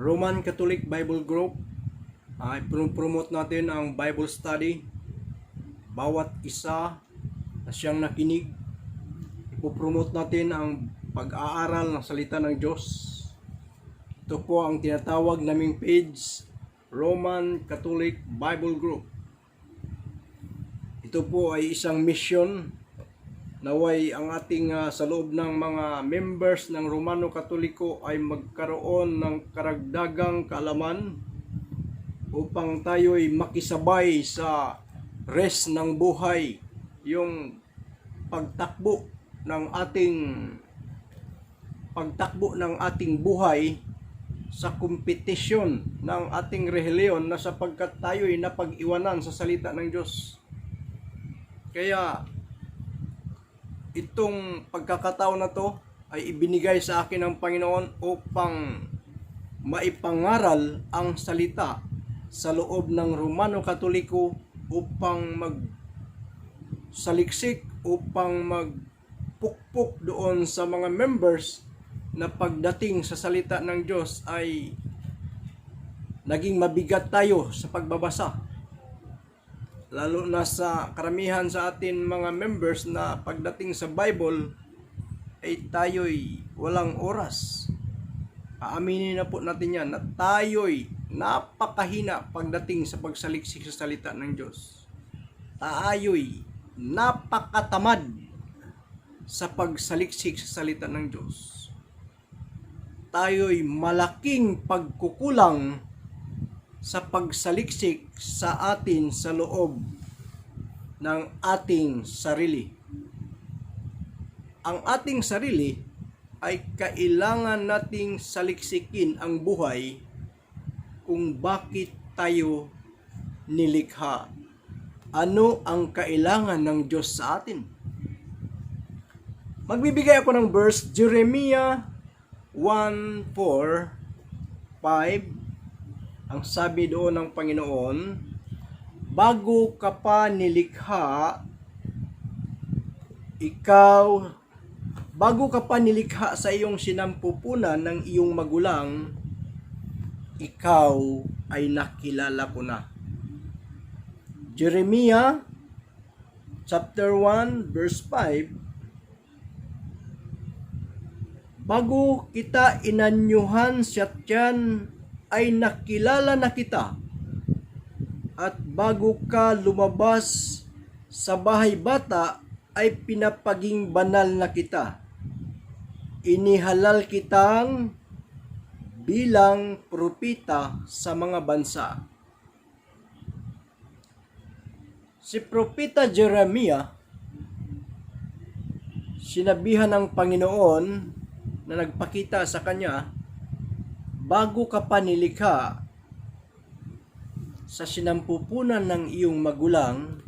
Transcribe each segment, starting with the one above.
Roman Catholic Bible Group ay promote natin ang Bible study. Bawat isa na siyang nakinig, ipopromote natin ang pag-aaral ng salita ng Diyos. Ito po ang tinatawag naming page, Roman Catholic Bible Group. Ito po ay isang mission naway ang ating sa loob ng mga members ng Romano Katoliko ay magkaroon ng karagdagang kaalaman upang tayo'y makisabay sa rest ng buhay, yung pagtakbo ng ating buhay sa kompetisyon ng ating relihiyon na sapagkat tayo'y napag-iwanan sa salita ng Diyos. Kaya itong pagkakataon na to ay ibinigay sa akin ng Panginoon upang maipangaral ang salita sa loob ng Romano Katoliko upang magsaliksik, upang magpukpok doon sa mga members na pagdating sa salita ng Diyos ay naging mabigat tayo sa pagbabasa. Lalo na sa karamihan sa atin mga members na pagdating sa Bible ay tayo'y walang oras. Aaminin na po natin yan na tayo'y napakahina pagdating sa pagsaliksik sa salita ng Diyos. Tayo'y napakatamad sa pagsaliksik sa salita ng Diyos. Tayo'y malaking pagkukulang sa pagsaliksik sa atin sa loob ng ating sarili. Ang ating sarili ay kailangan nating saliksikin ang buhay kung bakit tayo nilikha. Ano ang kailangan ng Diyos sa atin? Magbibigay ako ng verse, Jeremiah 1:4-5. Ang sabi doon ng Panginoon, bago ka pa nilikha sa iyong sinampupunan ng iyong magulang, ikaw ay nakilala ko na. Jeremiah chapter 1 verse 5, bago kita inanyuhan sa tiyan ay nakilala na kita, at bago ka lumabas sa bahay bata ay pinapaging banal na kita. Inihalal kitang bilang propeta sa mga bansa. Si Propeta Jeremiah, sinabihan ng Panginoon na nagpakita sa kanya, bago ka pa nilikha sa sinampupunan ng iyong magulang,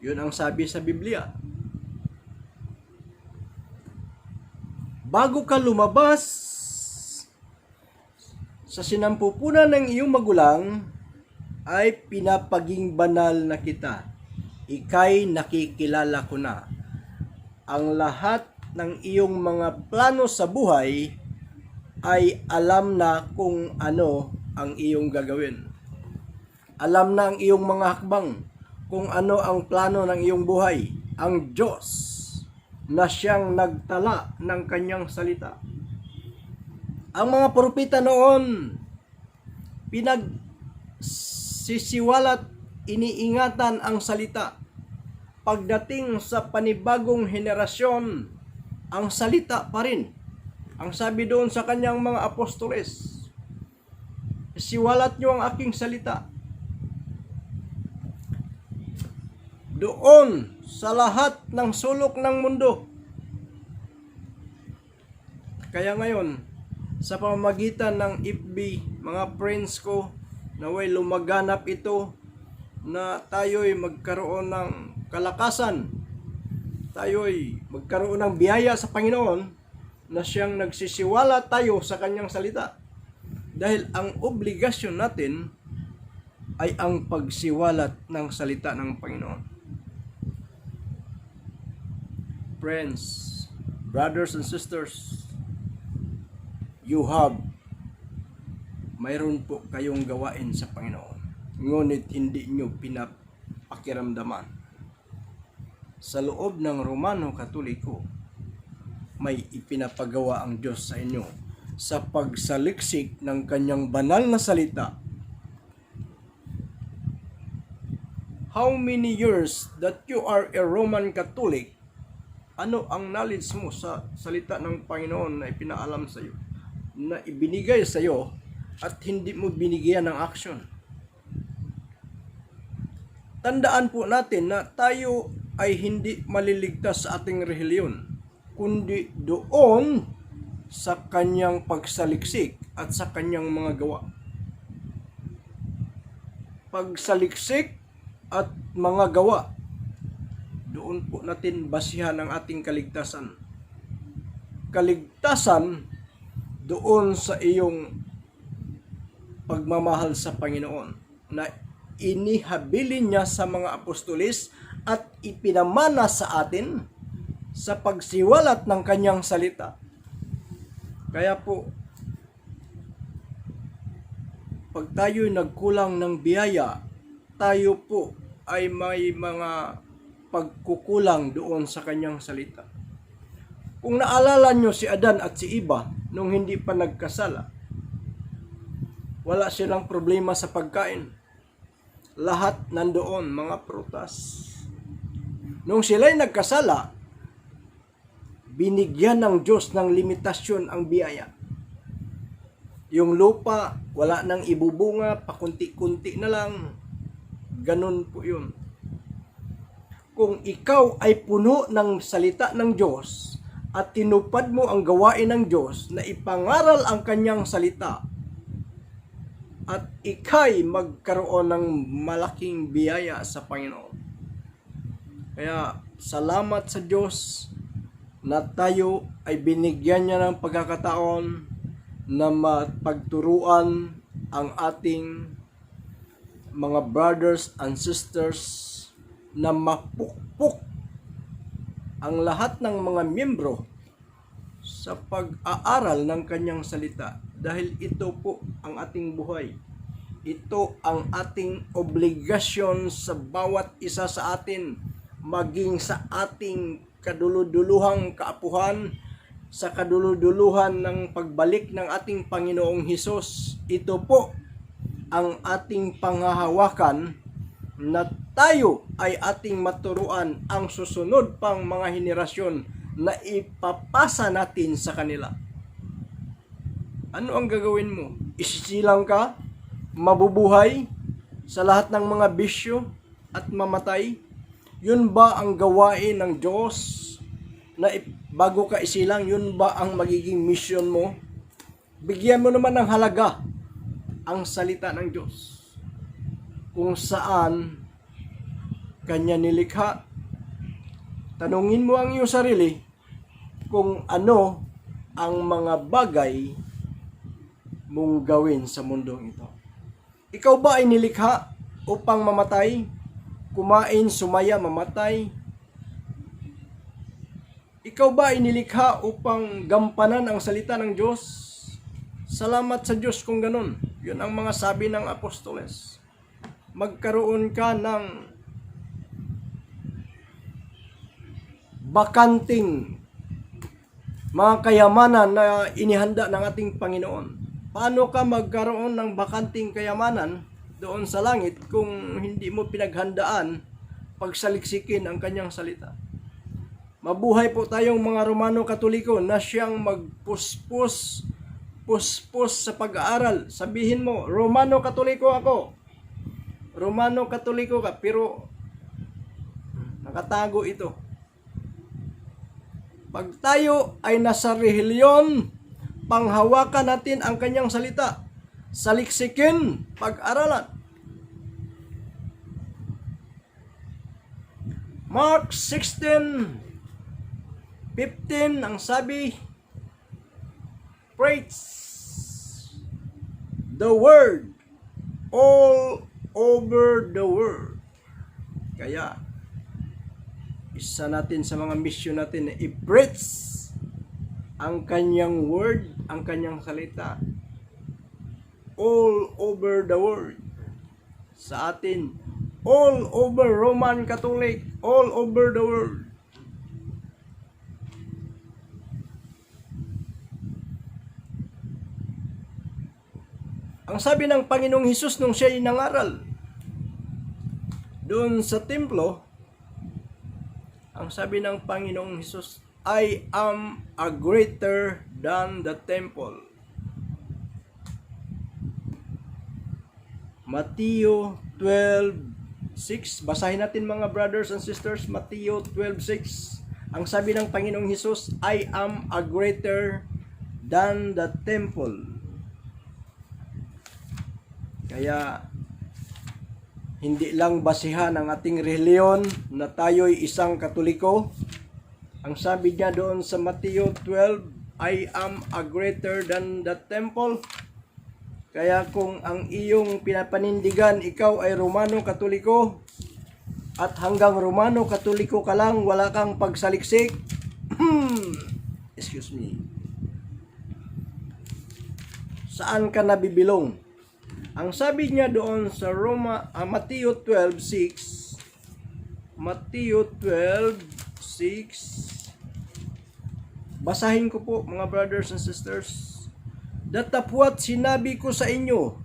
yun ang sabi sa Biblia. Bago ka lumabas sa sinampupunan ng iyong magulang, ay pinapaging banal na kita. Ika'y nakikilala ko na. Ang lahat ng iyong mga plano sa buhay ay alam na kung ano ang iyong gagawin. Alam na ang iyong mga hakbang, kung ano ang plano ng iyong buhay. Ang Diyos na siyang nagtala ng kanyang salita. Ang mga propeta noon, pinagsisiwalat, iniingatan ang salita. Pagdating sa panibagong henerasyon, ang salita pa rin. Ang sabi doon sa kanyang mga apostoles, siwalat nyo ang aking salita. Doon sa lahat ng sulok ng mundo. Kaya ngayon, sa pamamagitan ng FB, mga friends ko, naway lumaganap ito na tayo'y magkaroon ng kalakasan. Tayo'y magkaroon ng biyaya sa Panginoon na siyang nagsisiwala tayo sa kanyang salita. Dahil ang obligasyon natin ay ang pagsiwalat ng salita ng Panginoon. Friends, brothers and sisters, mayroon po kayong gawain sa Panginoon. Ngunit hindi nyo pinapakiramdaman. Sa loob ng Romano Katoliko, may ipinapagawa ang Diyos sa inyo sa pagsaliksik ng kanyang banal na salita. How many years that you are a Roman Catholic, ano ang knowledge mo sa salita ng Panginoon na ipinaalam sa iyo, na ibinigay sa iyo at hindi mo binigyan ng action? Tandaan po natin na tayo ay hindi maliligtas sa ating relihiyon, kundi doon sa kanyang pagsaliksik at sa kanyang mga gawa. Pagsaliksik at mga gawa, doon po natin basihan ang ating kaligtasan. Kaligtasan doon sa iyong pagmamahal sa Panginoon na inihabilin niya sa mga apostolis at ipinamana sa atin sa pagsiwalat ng kanyang salita. Kaya po, pag tayo'y nagkulang ng biyaya, tayo po ay may mga pagkukulang doon sa kanyang salita. Kung naalala nyo si Adan at si Eva nung hindi pa nagkasala, wala silang problema sa pagkain. Lahat nandoon, mga prutas. Nung sila'y nagkasala, binigyan ng Diyos ng limitasyon ang biyaya. Yung lupa, wala nang ibubunga, pakunti-kunti na lang. Ganun po yun. Kung ikaw ay puno ng salita ng Diyos at tinupad mo ang gawain ng Diyos na ipangaral ang kanyang salita, at ikay magkaroon ng malaking biyaya sa Panginoon. Kaya salamat sa Diyos na tayo ay binigyan niya ng pagkakataon na mapagturuan ang ating mga brothers and sisters, na mapukpok ang lahat ng mga miyembro sa pag-aaral ng kanyang salita. Dahil ito po ang ating buhay. Ito ang ating obligasyon sa bawat isa sa atin, maging sa ating kaduluduluhang kaapuhan, sa kaduluduluhan ng pagbalik ng ating Panginoong Hesus. Ito po ang ating panghahawakan, na tayo ay ating maturuan ang susunod pang mga henerasyon na ipapasa natin sa kanila. Ano ang gagawin mo? Isisilang ka? Mabubuhay sa lahat ng mga bisyo at mamatay? Yun ba ang gawain ng Diyos? Na bago ka isilang, yun ba ang magiging mission mo? Bigyan mo naman ng halaga ang salita ng Diyos, kung saan kanya nilikha. Tanungin mo ang iyong sarili kung ano ang mga bagay mong gawin sa mundong ito. Ikaw ba ay nilikha upang mamatay? Kumain, sumaya, mamatay? Ikaw ba ay nilikha upang gampanan ang salita ng Diyos? Salamat sa Diyos kung ganun. Yun ang mga sabi ng apostoles. Magkaroon ka ng bakanting mga kayamanan na inihanda ng ating Panginoon. Paano ka magkaroon ng bakanting kayamanan doon sa langit kung hindi mo pinaghandaan pagsaliksikin ang kanyang salita? Mabuhay po tayong mga Romano Katoliko na siyang magpuspos sa pag-aaral. Sabihin mo, Romano Katoliko ako. Romano Katoliko ka, pero nakatago ito. Pag tayo ay nasa relihiyon, panghawakan natin ang kanyang salita. Saliksikin, pag-aralan. Mark 16:15 ang sabi, preach the word all over the world. Kaya, isa natin sa mga mission natin na i-preach ang kanyang word, ang kanyang salita all over the world. Sa atin, all over Roman Catholic, all over the world. Ang sabi ng Panginoong Hesus nung siya'y nangaral doon sa templo, ang sabi ng Panginoong Hesus, I am a greater than the temple. Mateo 12:6. Basahin natin mga brothers and sisters, Mateo 12:6. Ang sabi ng Panginoong Hesus, I am a greater than the temple. Kaya hindi lang basihan ang ating reliyon na tayo'y isang Katoliko. Ang sabi niya doon sa Mateo 12, I am a greater than the temple. Kaya kung ang iyong pinapanindigan, ikaw ay Romano Katoliko, at hanggang Romano Katoliko ka lang, wala kang pagsaliksik, excuse me, saan ka nabibilong? Ang sabi niya doon sa Mateo 12:6, Mateo 12:6, basahin ko po mga brothers and sisters. Datapwat sinabi ko sa inyo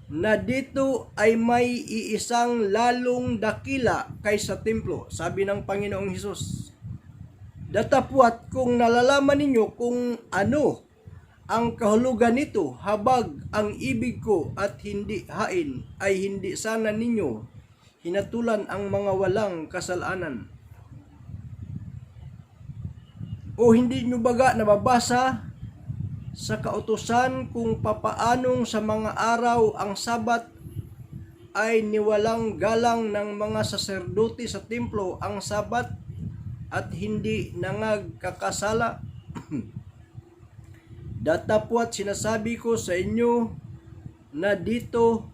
na dito ay may iisang lalong dakila kaysa templo, sabi ng Panginoong Hesus. Datapwat kung nalalaman ninyo kung ano ang kahulugan nito, habag ang ibig ko at hindi hain, ay hindi sana ninyo hinatulan ang mga walang kasalanan. O hindi nyo baga nababasa sa kautusan kung papaanong sa mga araw ang Sabat ay niwalang galang ng mga saserdote sa templo ang Sabat at hindi nangagkakasala? Datapwat sinasabi ko sa inyo na dito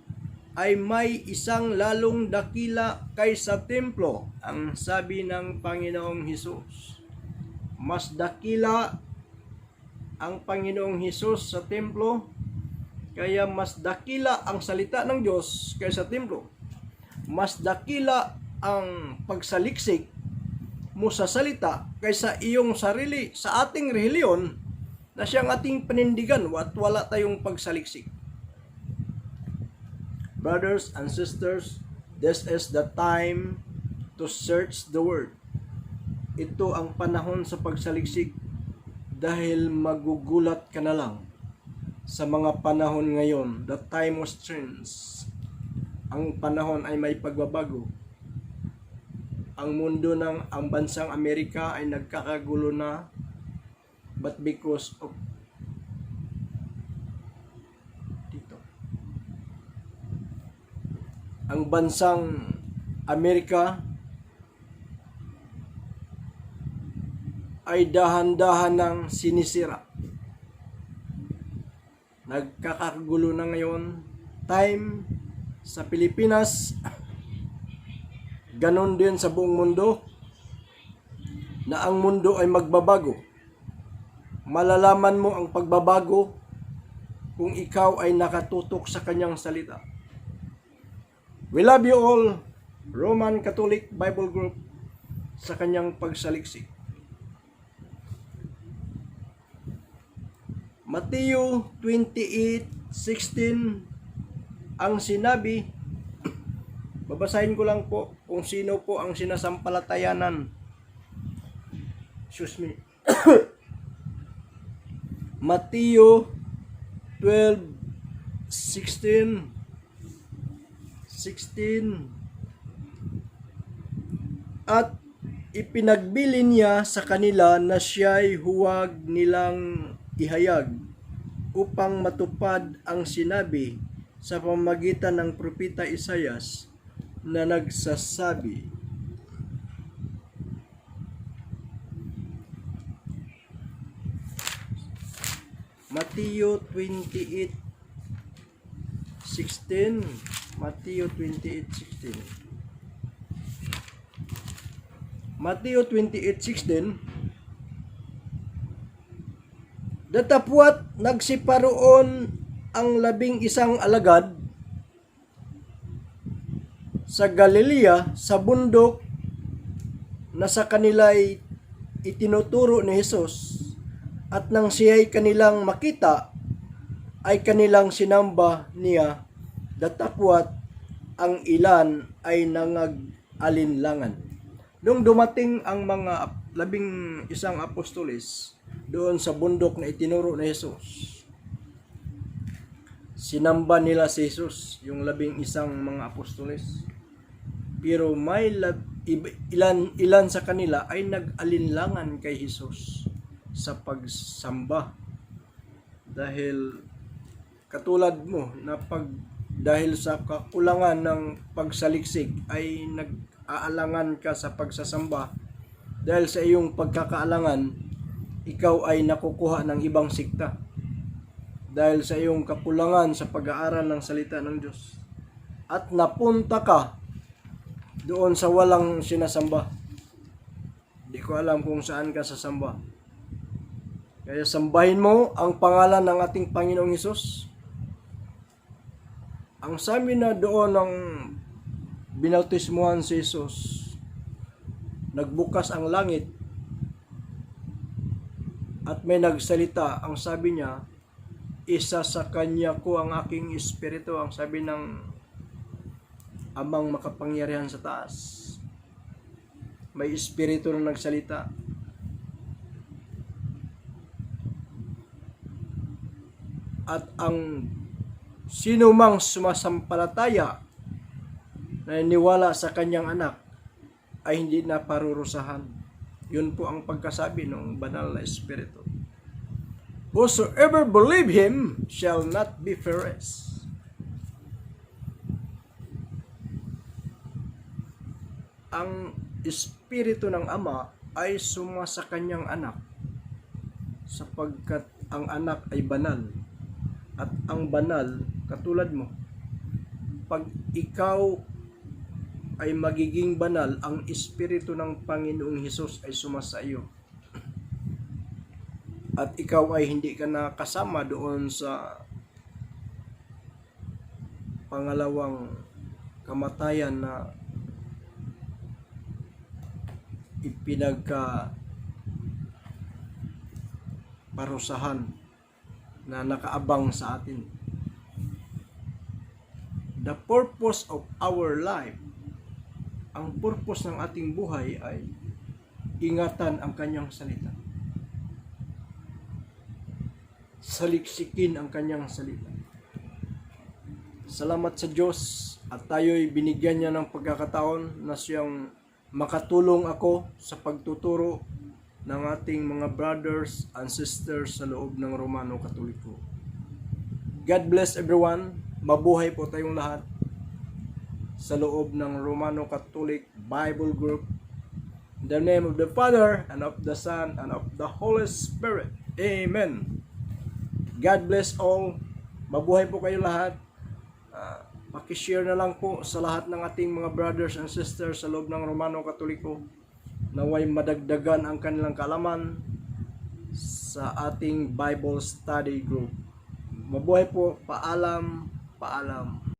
ay may isang lalong dakila kaysa templo, ang sabi ng Panginoong Hesus. Mas dakila ang Panginoong Hesus sa templo, kaya mas dakila ang salita ng Diyos kaysa templo. Mas dakila ang pagsaliksik mo sa salita kaysa iyong sarili sa ating reliyon na siyang ating panindigan at wala tayong pagsaliksik. Brothers and sisters, this is the time to search the Word. Ito ang panahon sa pagsaliksik dahil magugulat ka na lang sa mga panahon ngayon. The time was changed. Ang panahon ay may pagbabago. Ang mundo ang bansang Amerika ay nagkakagulo na, but because of dito, ang bansang Amerika ay dahan-dahan ng sinisira. Nagkakagulo na ngayon. Time sa Pilipinas, ganon din sa buong mundo, na ang mundo ay magbabago. Malalaman mo ang pagbabago kung ikaw ay nakatutok sa kanyang salita. We love you all, Roman Catholic Bible Group, sa kanyang pagsaliksik. Mateo 28:16 ang sinabi, babasahin ko lang po kung sino po ang sinasampalatayanan. Excuse me. Mateo 12:16 at ipinagbili niya sa kanila na siya'y huwag nilang ihayag upang matupad ang sinabi sa pamamagitan ng propeta Isaias na nagsasabi, Mateo 28:16, Mateo 28:16. Mateo 28:16, Datapwat nagsiparoon ang 11 alagad sa Galilea sa bundok na sa kanila'y itinuturo ni Jesus, at nang siya'y kanilang makita ay kanilang sinamba niya, datapwat ang ilan ay nangag-alinlangan. Nung dumating ang mga 11 apostoles doon sa bundok na itinuro ni Jesus, sinamba nila si Jesus, yung 11 mga apostoles. Pero may ilan sa kanila ay nag-alinlangan kay Jesus sa pagsamba. Dahil katulad mo na dahil sa kakulangan ng pagsaliksik ay nag-aalangan ka sa pagsasamba, dahil sa iyong pagkakaalangan ikaw ay nakukuha ng ibang sikta dahil sa iyong kakulangan sa pag-aaral ng salita ng Diyos, at napunta ka doon sa walang sinasamba. Di ko alam kung saan ka sasamba. Kaya sambahin mo ang pangalan ng ating Panginoong Hesus. Ang sabi na doon ng binautismuhan si Jesus, nagbukas ang langit at may nagsalita. Ang sabi niya, isa sa kanya ko ang aking espiritu, ang sabi ng Amang makapangyarihan sa taas. May espiritu na nagsalita. At ang sino mang sumasampalataya na niwala sa kanyang anak ay hindi na parurusahan. Yun po ang pagkasabi ng banal na espiritu. Whosoever believe him shall not be perished. Ang espiritu ng Ama ay suma sa kanyang anak, sapagkat ang anak ay banal. At ang banal, katulad mo, pag ikaw ay magiging banal, ang espiritu ng Panginoong Hesus ay suma sa iyo. At ikaw ay hindi ka nakasama doon sa pangalawang kamatayan na parusahan na nakaabang sa atin. The purpose of our life, ang purpose ng ating buhay ay ingatan ang kanyang salita. Saliksikin ang kanyang salita. Salamat sa Diyos at tayo'y binigyan niya ng pagkakataon na siyang makatulong ako sa pagtuturo ng ating mga brothers and sisters sa loob ng Romano Katoliko. God bless everyone. Mabuhay po tayong lahat sa loob ng Romano Catholic Bible Group. In the name of the Father, and of the Son, and of the Holy Spirit. Amen. God bless all. Mabuhay po kayo lahat. Pakishare na lang po sa lahat ng ating mga brothers and sisters sa loob ng Romano Katoliko, naway madagdagan ang kanilang kaalaman sa ating Bible Study Group. Mabuhay po. Paalam. Paalam.